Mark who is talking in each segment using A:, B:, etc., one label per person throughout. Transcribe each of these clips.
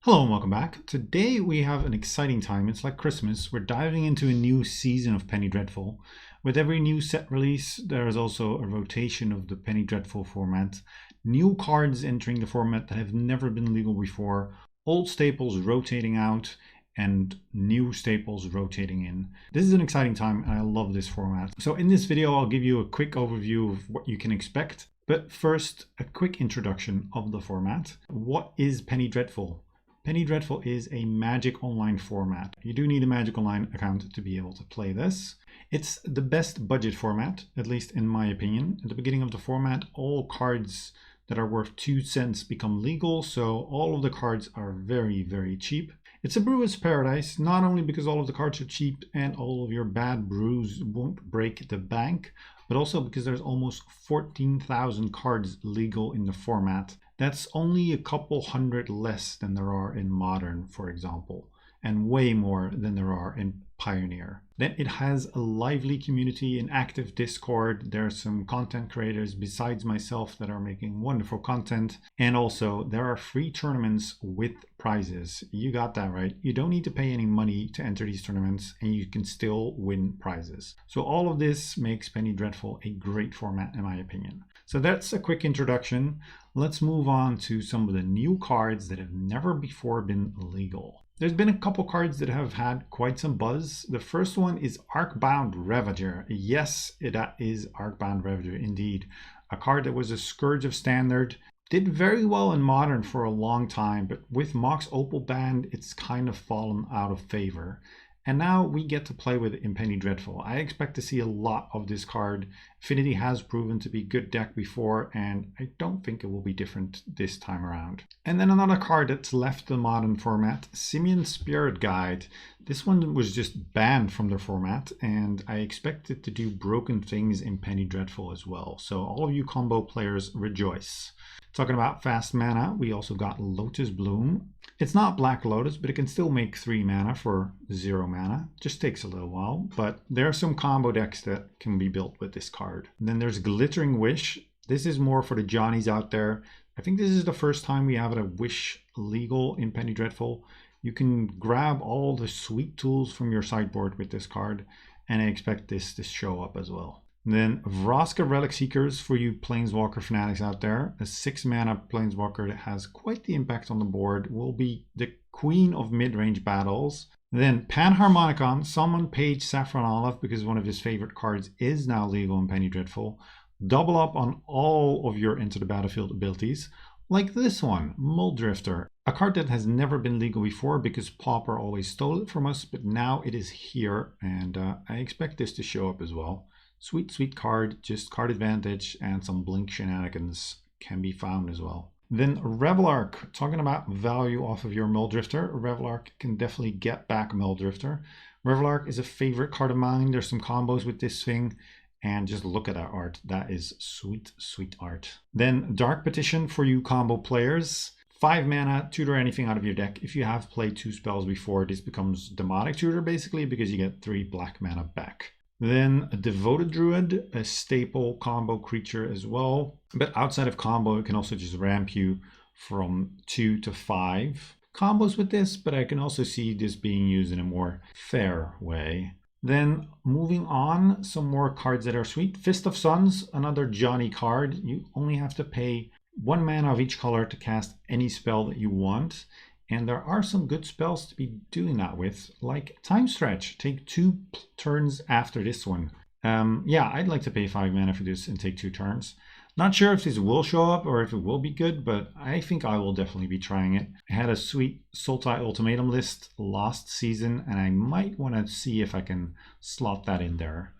A: Hello and welcome back. Today we have an exciting time. It's like Christmas. We're diving into a new season of Penny Dreadful. With every new set release, there is also a rotation of the Penny Dreadful format. New cards entering the format that have never been legal before. Old staples rotating out and new staples rotating in. This is an exciting time and I love this format. So in this video, I'll give you a quick overview of what you can expect. But first, a quick introduction of the format. What is Penny Dreadful? Penny Dreadful is a Magic Online format. You do need a Magic Online account to be able to play this. It's the best budget format, at least in my opinion. At the beginning of the format, all cards that are worth 2 cents become legal, so all of the cards are very, very cheap. It's a brewer's paradise, not only because all of the cards are cheap and all of your bad brews won't break the bank, but also because there's almost 14,000 cards legal in the format. That's only a couple hundred less than there are in Modern, for example, and way more than there are in Pioneer. Then it has a lively community, an active Discord. There are some content creators besides myself that are making wonderful content. And also there are free tournaments with prizes. You got that right. You don't need to pay any money to enter these tournaments and you can still win prizes. So all of this makes Penny Dreadful a great format in my opinion. So that's a quick introduction. Let's move on to some of the new cards that have never before been legal. There's been a couple cards that have had quite some buzz. The first one is Bound Ravager. Yes, that is Bound Ravager indeed. A card that was a scourge of standard. Did very well in Modern for a long time, but with Mox Opal banned, it's kind of fallen out of favor. And now we get to play with it in Penny Dreadful. I expect to see a lot of this card. Affinity has proven to be good deck before, and I don't think it will be different this time around. And then another card that's left the Modern format, Simian's Spirit Guide. This one was just banned from the format, and I expect it to do broken things in Penny Dreadful as well. So all of you combo players, rejoice. Talking about fast mana, we also got Lotus Bloom. It's not Black Lotus, but it can still make 3 mana for 0 mana. Just takes a little while, but there are some combo decks that can be built with this card. And then there's Glittering Wish. This is more for the Johnnies out there. I think this is the first time we have a Wish legal in Penny Dreadful. You can grab all the sweet tools from your sideboard with this card, and I expect this to show up as well. Then Vraska Relic Seekers for you Planeswalker fanatics out there. A 6 mana Planeswalker that has quite the impact on the board, will be the queen of mid-range battles. Then Panharmonicon, summon Page Saffron Olive because one of his favorite cards is now legal in Penny Dreadful. Double up on all of your Enter the Battlefield abilities, like this one, Mulldrifter. A card that has never been legal before because Pauper always stole it from us, but now it is here, and I expect this to show up as well. Sweet, sweet card, just card advantage and some blink shenanigans can be found as well. Then Revelark, talking about value off of your Mulldrifter. Revelark can definitely get back Mulldrifter. Revelark is a favorite card of mine. There's some combos with this thing. And just look at that art. That is sweet, sweet art. Then Dark Petition for you combo players. 5 mana, tutor anything out of your deck. If you have played 2 spells before, this becomes Demonic Tutor basically because you get 3 black mana back. Then a Devoted Druid, a staple combo creature as well. But outside of combo, it can also just ramp you from 2 to 5 combos with this, but I can also see this being used in a more fair way. Then moving on, some more cards that are sweet. Fist of Suns, another Johnny card. You only have to pay 1 mana of each color to cast any spell that you want. And there are some good spells to be doing that with, like Time Stretch. Take 2 turns after this one. Yeah, I'd like to pay 5 mana for this and take 2 turns. Not sure if this will show up or if it will be good, but I think I will definitely be trying it. I had a sweet Sultai Ultimatum list last season, and I might want to see if I can slot that in there.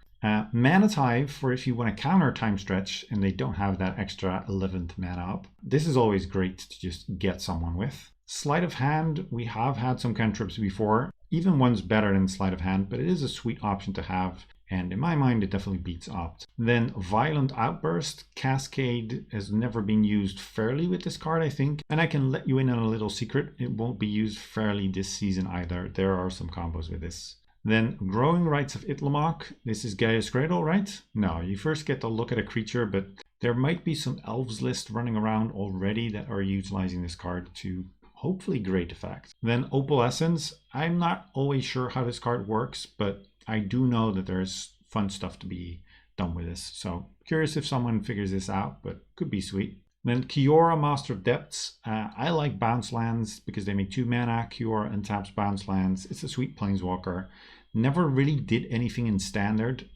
A: Mana Tithe for if you want to counter Time Stretch and they don't have that extra 11th mana up. This is always great to just get someone with. Sleight of Hand, we have had some cantrips before. Even one's better than Sleight of Hand, but it is a sweet option to have. And in my mind, it definitely beats Opt. Then Violent Outburst, Cascade has never been used fairly with this card, I think. And I can let you in on a little secret. It won't be used fairly this season either. There are some combos with this. Then Growing Rites of Itlimoc. This is Gaia's Cradle, right? No, you first get to look at a creature, but there might be some elves list running around already that are utilizing this card to hopefully great effect. Then Opalescence, I'm not always sure how this card works, but I do know that there's fun stuff to be done with this. So curious if someone figures this out, but could be sweet. Then Kiora, Master of Depths. I like bounce lands because they make 2 mana. Kiora untaps bounce lands. It's a sweet planeswalker. Never really did anything in Standard.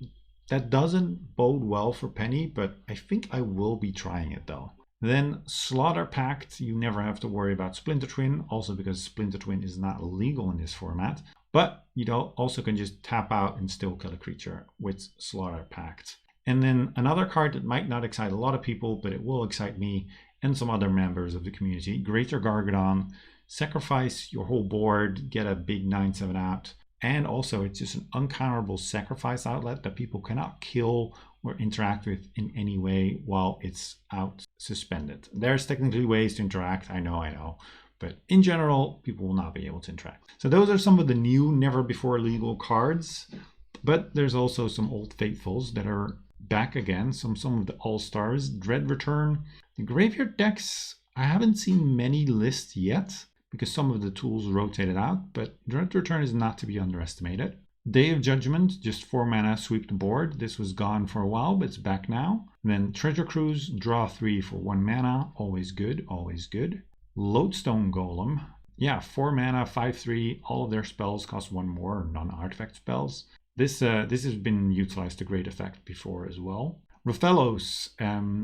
A: That doesn't bode well for Penny, but I think I will be trying it though. Then Slaughter Pact, you never have to worry about Splinter Twin, also because Splinter Twin is not legal in this format. But you also can just tap out and still kill a creature with Slaughter Pact. And then another card that might not excite a lot of people, but it will excite me and some other members of the community. Greater Gargadon. Sacrifice your whole board, get a big 9/7 out. And also it's just an uncounterable sacrifice outlet that people cannot kill or interact with in any way while it's out suspended. There's technically ways to interact, I know. But in general, people will not be able to interact. So those are some of the new, never before legal cards. But there's also some old faithfuls that are back again. Some of the all-stars. Dread Return. The graveyard decks, I haven't seen many lists yet because some of the tools rotated out, but Dread Return is not to be underestimated. Day of Judgment, just 4 mana, sweep the board. This was gone for a while, but it's back now. And then Treasure Cruise, draw 3 for 1 mana. Always good, always good. Lodestone Golem. Yeah, 4 mana, 5/3. All of their spells cost 1 more, non-artifact spells. This has been utilized to great effect before as well. Rofellos.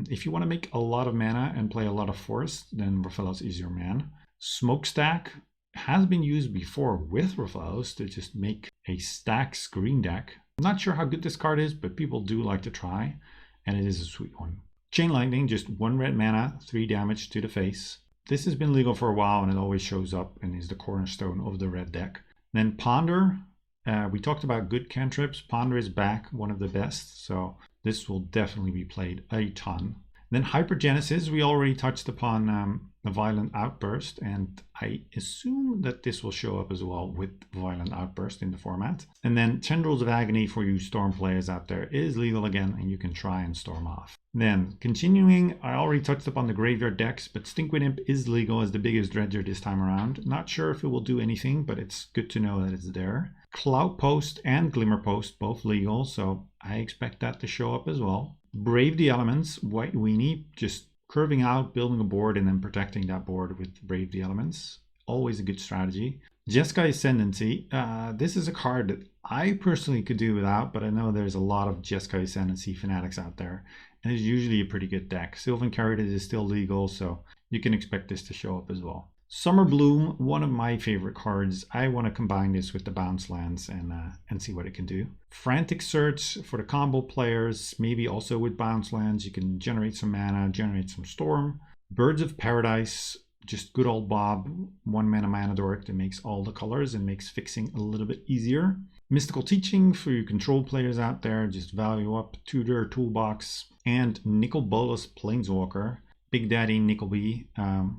A: If you want to make a lot of mana and play a lot of forest, then Rofellos is your man. Smokestack has been used before with Rofellos to just make a stack screen deck. I'm not sure how good this card is, but people do like to try, and it is a sweet one. Chain Lightning, just 1 red mana, 3 damage to the face. This has been legal for a while, and it always shows up and is the cornerstone of the red deck. Then Ponder. We talked about good cantrips. Ponder is back, one of the best, so this will definitely be played a ton. Then Hypergenesis, we already touched upon the Violent Outburst, and I assume that this will show up as well with Violent Outburst in the format. And then Tendrils of Agony for you Storm players out there is legal again, and you can try and storm off. Then, continuing, I already touched upon the graveyard decks, but Stinkwind Imp is legal as the biggest dredger this time around. Not sure if it will do anything, but it's good to know that it's there. Cloud Post and Glimmer Post, both legal, so I expect that to show up as well. Brave the Elements, White Weenie, just curving out, building a board, and then protecting that board with Brave the Elements. Always a good strategy. Jeskai Ascendancy, this is a card that I personally could do without, but I know there's a lot of Jeskai Ascendancy fanatics out there, and it's usually a pretty good deck. Sylvan Caryatid is still legal, so you can expect this to show up as well. Summer Bloom, one of my favorite cards. I want to combine this with the bounce lands and see what it can do. Frantic Search for the combo players, maybe also with bounce lands. You can generate some mana, generate some storm. Birds of Paradise, just good old Bob, 1 mana dork that makes all the colors and makes fixing a little bit easier. Mystical Teaching for you control players out there, just value up, tutor, toolbox. And Nicol Bolas Planeswalker. Big Daddy Nickelby,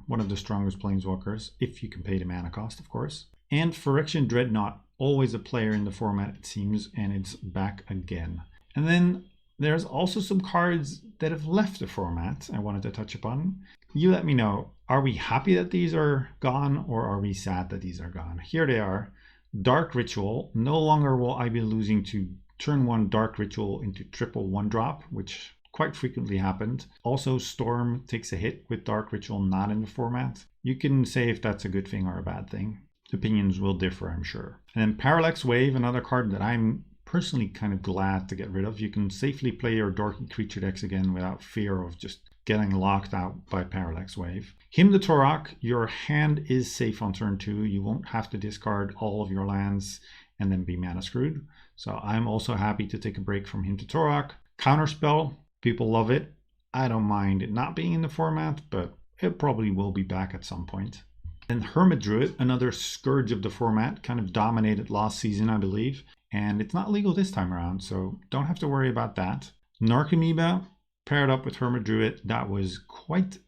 A: one of the strongest planeswalkers, if you can pay the mana cost, of course. And Phyrexian Dreadnought, always a player in the format, it seems, and it's back again. And then there's also some cards that have left the format I wanted to touch upon. You let me know, are we happy that these are gone, or are we sad that these are gone? Here they are. Dark Ritual, no longer will I be losing to turn 1 Dark Ritual into triple 1-drop, which quite frequently happened. Also, Storm takes a hit with Dark Ritual not in the format. You can say if that's a good thing or a bad thing. Opinions will differ, I'm sure. And then Parallax Wave, another card that I'm personally kind of glad to get rid of. You can safely play your dorky creature decks again without fear of just getting locked out by Parallax Wave. Hymn to Torok, your hand is safe on turn 2. You won't have to discard all of your lands and then be mana screwed. So I'm also happy to take a break from Hymn to Torok. Counterspell. People love it. I don't mind it not being in the format, but it probably will be back at some point. And Hermit Druid, another scourge of the format, kind of dominated last season, I believe. And it's not legal this time around, so don't have to worry about that. Narcomoeba, paired up with Hermit Druid, that was quite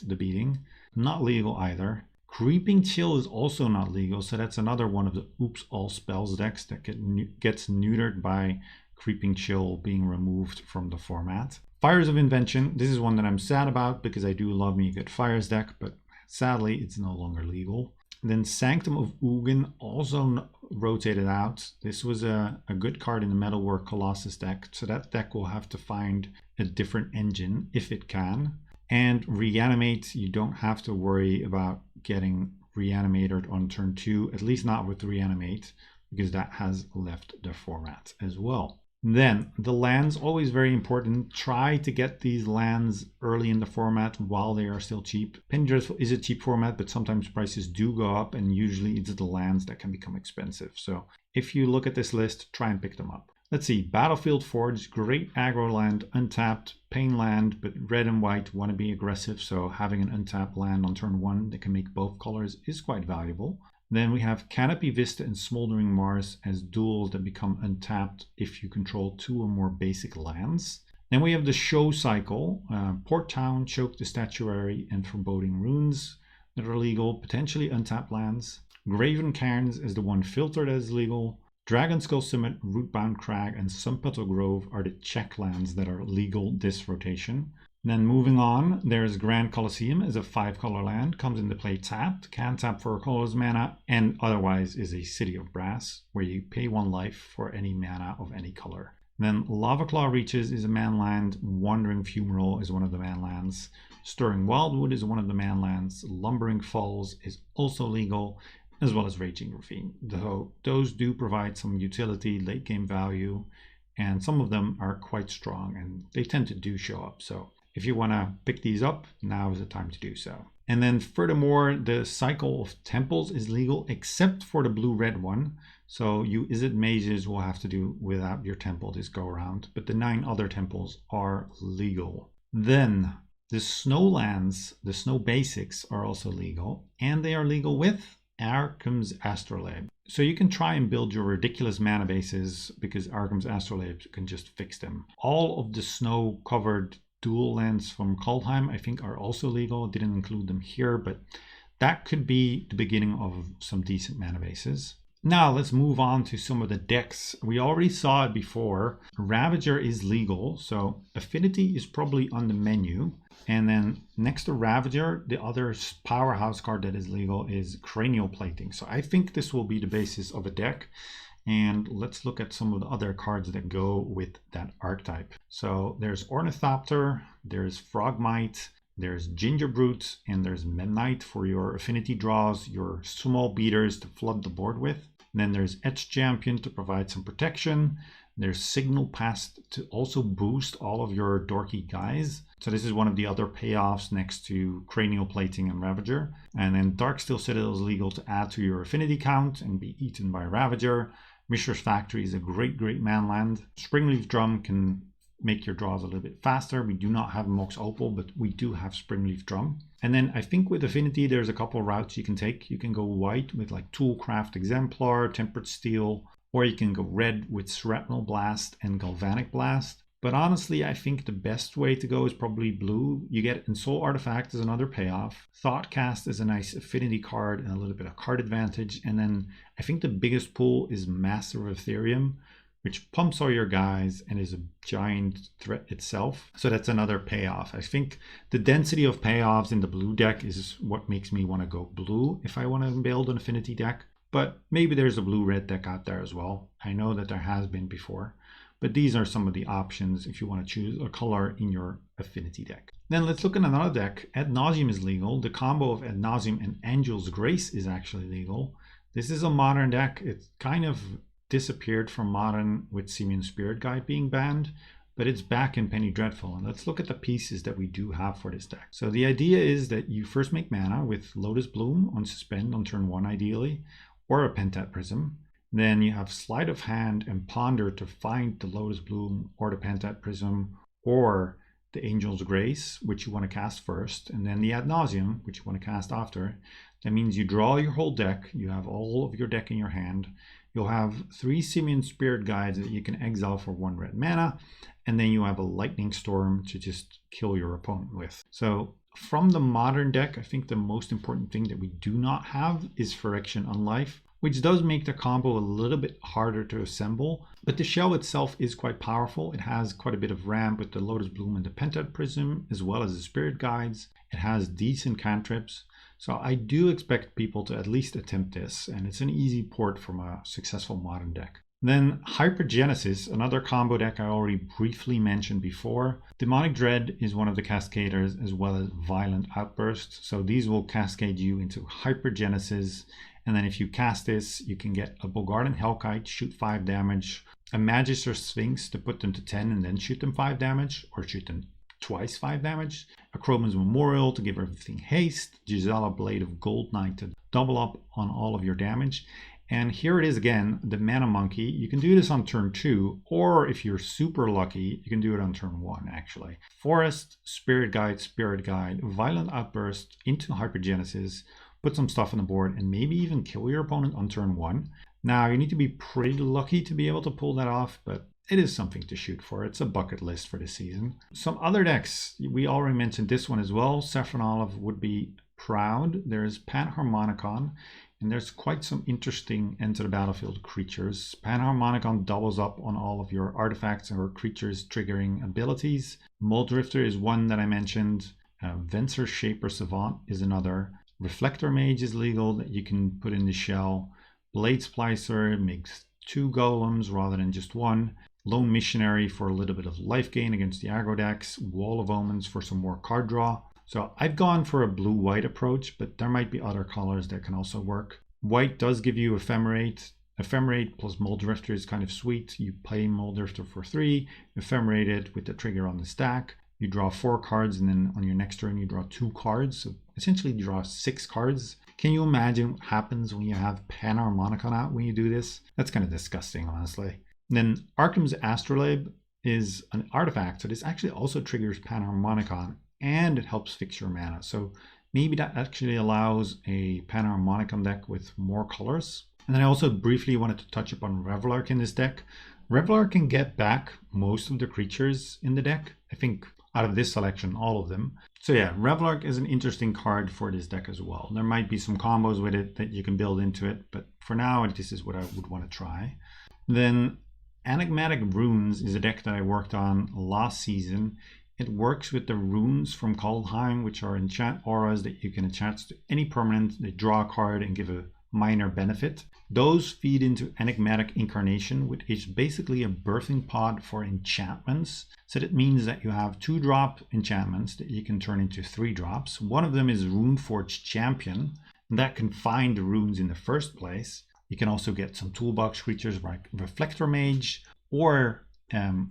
A: the beating. Not legal either. Creeping Chill is also not legal, so that's another one of the Oops All Spells decks that gets neutered by Creeping Chill being removed from the format. Fires of Invention, this is one that I'm sad about because I do love me a good Fires deck, but Sadly, it's no longer legal. Then Sanctum of Ugin also rotated out. This was a good card in the Metalwork Colossus deck, so that deck will have to find a different engine if it can. And Reanimate, you don't have to worry about getting Reanimated on turn 2, at least not with Reanimate, because that has left the format as well. Then the lands, always very important. Try to get these lands early in the format while they are still cheap. Penny Dreadful is a cheap format, but sometimes prices do go up, and usually it's the lands that can become expensive. So if you look at this list, try and pick them up. Let's see, Battlefield Forge, great aggro land, untapped, pain land, but red and white want to be aggressive, so having an untapped land on turn 1 that can make both colors is quite valuable. Then we have Canopy Vista and Smoldering Mars as duals that become untapped if you control 2 or more basic lands. Then we have the Show Cycle, Port Town, Choke the Statuary, and Foreboding Runes that are legal, potentially untapped lands. Graven Cairns is the one filter that is legal. Dragonskull Summit, Rootbound Crag, and Sunpetal Grove are the check lands that are legal this rotation. Then moving on, there's Grand Colosseum as a 5-color land, comes into play tapped, can tap for a colorless mana, and otherwise is a City of Brass, where you pay 1 life for any mana of any color. Then Lavaclaw Reaches is a man land, Wandering Fumarole is one of the man lands, Stirring Wildwood is one of the man lands, Lumbering Falls is also legal, as well as Raging Ravine. Though those do provide some utility, late game value, and some of them are quite strong, and they tend to do show up. So if you want to pick these up, now is the time to do so. And then furthermore, the Cycle of Temples is legal, except for the blue-red one. So you Izzet Mages will have to do without your temple this go around, but the 9 other temples are legal. Then the Snowlands, the Snow Basics are also legal, and they are legal with Arkham's Astrolabe. So you can try and build your ridiculous mana bases because Arkham's Astrolabe can just fix them. All of the snow-covered dual lands from Kaldheim, I think, are also legal. Didn't include them here, but that could be the beginning of some decent mana bases. Now let's move on to some of the decks. We already saw it before. Ravager is legal, so Affinity is probably on the menu. And then next to Ravager, the other powerhouse card that is legal is Cranial Plating. So I think this will be the basis of a deck. And let's look at some of the other cards that go with that archetype. So there's Ornithopter, there's Frogmite, there's Gingerbrute, and there's Midnight for your affinity draws, your small beaters to flood the board with. And then there's Edge Champion to provide some protection. There's Signal Past to also boost all of your dorky guys. So this is one of the other payoffs next to Cranial Plating and Ravager. And then Darksteel Citadel is legal to add to your affinity count and be eaten by Ravager. Mishra's Factory is a great man land. Springleaf Drum can make your draws a little bit faster. We do not have Mox Opal, but we do have Springleaf Drum. And then I think with Affinity, there's a couple of routes you can take. You can go white with like Toolcraft Exemplar, Tempered Steel, or you can go red with Shrapnel Blast and Galvanic Blast. But honestly, I think the best way to go is probably blue. You get Ensoul Artifact as another payoff. Thoughtcast is a nice affinity card and a little bit of card advantage. And then I think the biggest pull is Master of Ethereum, which pumps all your guys and is a giant threat itself. So that's another payoff. I think the density of payoffs in the blue deck is what makes me want to go blue if I want to build an affinity deck. But maybe there's a blue-red deck out there as well. I know that there has been before. But these are some of the options if you want to choose a color in your affinity deck. Then let's look at another deck. Ad Nauseam is legal. The combo of Ad Nauseam and Angel's Grace is actually legal. This is a modern deck. It kind of disappeared from modern with Simian Spirit Guide being banned, but it's back in Penny Dreadful. And let's look at the pieces that we do have for this deck. So the idea is that you first make mana with Lotus Bloom on Suspend on turn 1 ideally, or a Pentat Prism. Then you have Sleight of Hand and Ponder to find the Lotus Bloom or the Pentat Prism or the Angel's Grace, which you want to cast first, and then the Ad Nauseam, which you want to cast after. That means you draw your whole deck, you have all of your deck in your hand, you'll have 3 Simian Spirit Guides that you can exile for 1 red mana, and then you have a Lightning Storm to just kill your opponent with. So from the modern deck, I think the most important thing that we do not have is Phyrexian Unlife, which does make the combo a little bit harder to assemble, but the shell itself is quite powerful. It has quite a bit of ramp with the Lotus Bloom and the Pentat Prism, as well as the Spirit Guides. It has decent cantrips, So I do expect people to at least attempt this, and it's an easy port from a successful modern deck. Then Hypergenesis, another combo deck I already briefly mentioned before. Demonic Dread is one of the cascaders, as well as Violent Outburst. So these will cascade you into Hypergenesis. And then if you cast this, you can get a Bogardan Hellkite, shoot 5 damage, a Magister Sphinx to put them to 10 and then shoot them 5 damage, or shoot them twice 5 damage, a Chroma's Memorial to give everything haste, Gisela Blade of Gold Knight to double up on all of your damage. And here it is again, the Mana Monkey. You can do this on turn 2, or if you're super lucky, you can do it on turn 1 actually. Forest, Spirit Guide, Violent Outburst into Hypergenesis, put some stuff on the board, and maybe even kill your opponent on turn 1. Now, you need to be pretty lucky to be able to pull that off, but it is something to shoot for. It's a bucket list for this season. Some other decks, we already mentioned this one as well. Saffron Olive would be proud. There's Panharmonicon, and there's quite some interesting enter the battlefield creatures. Panharmonicon doubles up on all of your artifacts or creatures triggering abilities. Muldrifter is one that I mentioned. Venser Shaper Savant is another. Reflector Mage is legal that you can put in the shell. Blade Splicer makes 2 golems rather than just 1. Lone Missionary for a little bit of life gain against the aggro decks. Wall of Omens for some more card draw. So I've gone for a blue-white approach, but there might be other colors that can also work. White does give you Ephemerate. Ephemerate plus Muldrifter is kind of sweet. You play Muldrifter for 3, ephemerate it with the trigger on the stack. You draw 4 cards, and then on your next turn you draw 2 cards. So essentially you draw 6 cards. Can you imagine what happens when you have Panharmonicon out when you do this? That's kind of disgusting, honestly. And then Arkham's Astrolabe is an artifact, so this actually also triggers Panharmonicon, and it helps fix your mana. So maybe that actually allows a Panharmonicon deck with more colors. And then I also briefly wanted to touch upon Revelark in this deck. Revelark can get back most of the creatures in the deck. I think out of this selection, all of them. So yeah, Revelark is an interesting card for this deck as well. There might be some combos with it that you can build into it, but for now, this is what I would want to try. Then Enigmatic Runes is a deck that I worked on last season. It works with the runes from Kaldheim, which are enchant auras that you can enchant to any permanent. They draw a card and give a minor benefit. Those feed into Enigmatic Incarnation, which is basically a birthing pod for enchantments. So that means that you have 2-drop enchantments that you can turn into 3-drops. One of them is Runeforge Champion, and that can find the runes in the first place. You can also get some toolbox creatures like Reflector Mage, or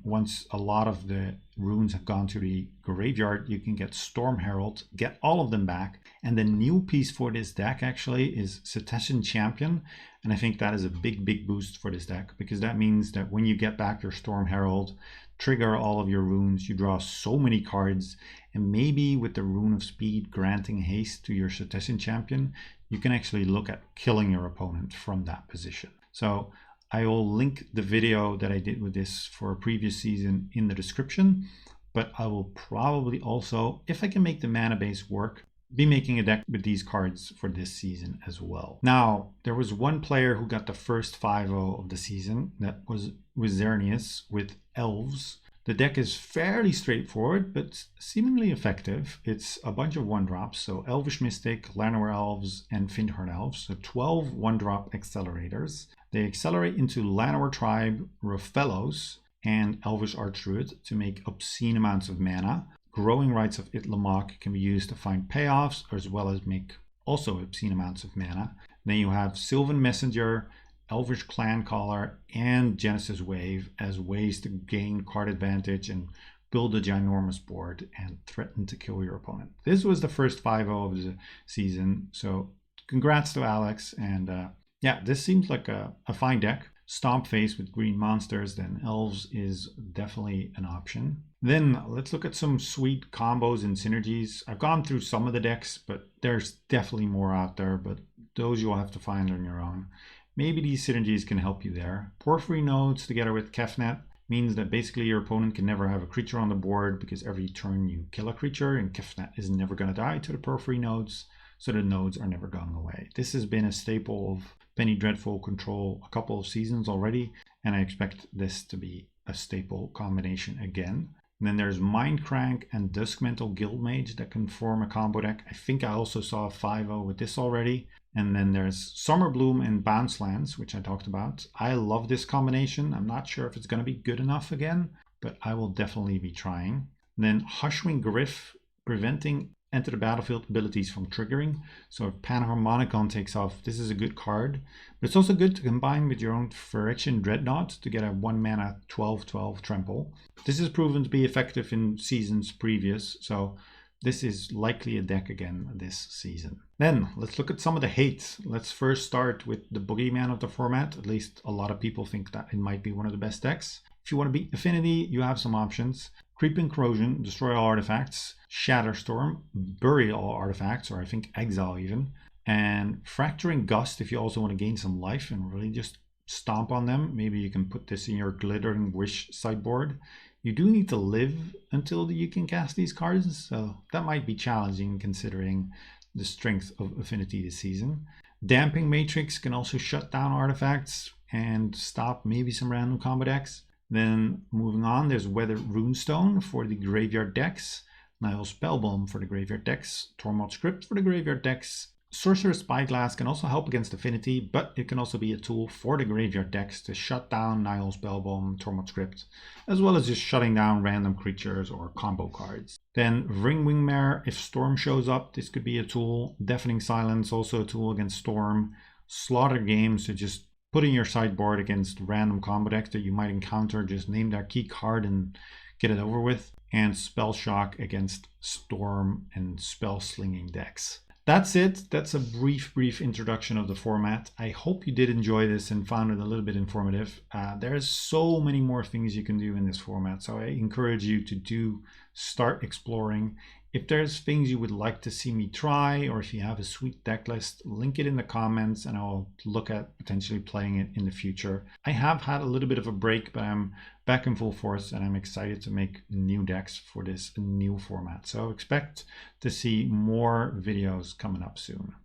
A: once a lot of the runes have gone to the graveyard, you can get Storm Herald, get all of them back. And the new piece for this deck actually is Cetacean Champion. And I think that is a big boost for this deck, because that means that when you get back your Storm Herald, trigger all of your runes, you draw so many cards, and maybe with the Rune of Speed granting haste to your Cetacean Champion, you can actually look at killing your opponent from that position. So I will link the video that I did with this for a previous season in the description, but I will probably also, if I can make the mana base work, be making a deck with these cards for this season as well. Now, there was one player who got the first 5-0 of the season. That was Wizarnius with Elves. The deck is fairly straightforward, but seemingly effective. It's a bunch of 1-drops, so Elvish Mystic, Llanowar Elves, and Findhorn Elves. So 12 1-drop accelerators. They accelerate into Llanowar Tribe, Rofellos, and Elvish Archdruid to make obscene amounts of mana. Growing Rites of Itlamok can be used to find payoffs, as well as make also obscene amounts of mana. Then you have Sylvan Messenger, Elvish Clan Caller, and Genesis Wave as ways to gain card advantage and build a ginormous board and threaten to kill your opponent. This was the first 5-0 of the season, so congrats to Alex. And yeah, this seems like a fine deck. Stomp Face with green monsters, then Elves is definitely an option. Then let's look at some sweet combos and synergies. I've gone through some of the decks, but there's definitely more out there, but those you'll have to find on your own. Maybe these synergies can help you there. Porphyry Nodes together with Kefnet means that basically your opponent can never have a creature on the board, because every turn you kill a creature, and Kefnet is never going to die to the Porphyry Nodes, so the nodes are never going away. This has been a staple of Penny Dreadful control a couple of seasons already, and I expect this to be a staple combination again. And then there's Mindcrank and Duskmantle Guildmage that can form a combo deck. I think I also saw a 5-0 with this already. And then there's Summerbloom and Bounce Lands, which I talked about. I love this combination. I'm not sure if it's going to be good enough again, but I will definitely be trying. And then Hushwing Griff, preventing enter the battlefield abilities from triggering. So if Panharmonicon takes off, this is a good card. But it's also good to combine with your own Phyrexian Dreadnought to get a 1 mana 12/12 trample. This is proven to be effective in seasons previous, so this is likely a deck again this season. Then let's look at some of the hate. Let's first start with the boogeyman of the format. At least a lot of people think that it might be one of the best decks. If you want to beat Affinity, you have some options. Creeping Corrosion, destroy all artifacts. Shatterstorm, bury all artifacts, or I think exile even. And Fracturing Gust if you also want to gain some life and really just stomp on them. Maybe you can put this in your Glittering Wish sideboard. You do need to live until you can cast these cards, so that might be challenging considering the strength of Affinity this season. Damping Matrix can also shut down artifacts and stop maybe some random combo decks. Then moving on, there's Weathered Runestone for the graveyard decks, Nihil Spellbomb for the graveyard decks, Tormod Script for the graveyard decks. Sorcerer's Spyglass can also help against Affinity, but it can also be a tool for the graveyard decks to shut down Nihil Spellbomb, Tormod Script, as well as just shutting down random creatures or combo cards. Then Ringwing Mare, if Storm shows up, this could be a tool. Deafening Silence, also a tool against Storm. Slaughter Games, so just putting your sideboard against random combo decks that you might encounter, just name their key card and get it over with. And Spell Shock against Storm and Spell Slinging decks. That's it. That's a brief introduction of the format. I hope you did enjoy this and found it a little bit informative. There's so many more things you can do in this format, so I encourage you to start exploring. If there's things you would like to see me try, or if you have a sweet deck list, link it in the comments and I'll look at potentially playing it in the future. I have had a little bit of a break, but I'm back in full force and I'm excited to make new decks for this new format. So expect to see more videos coming up soon.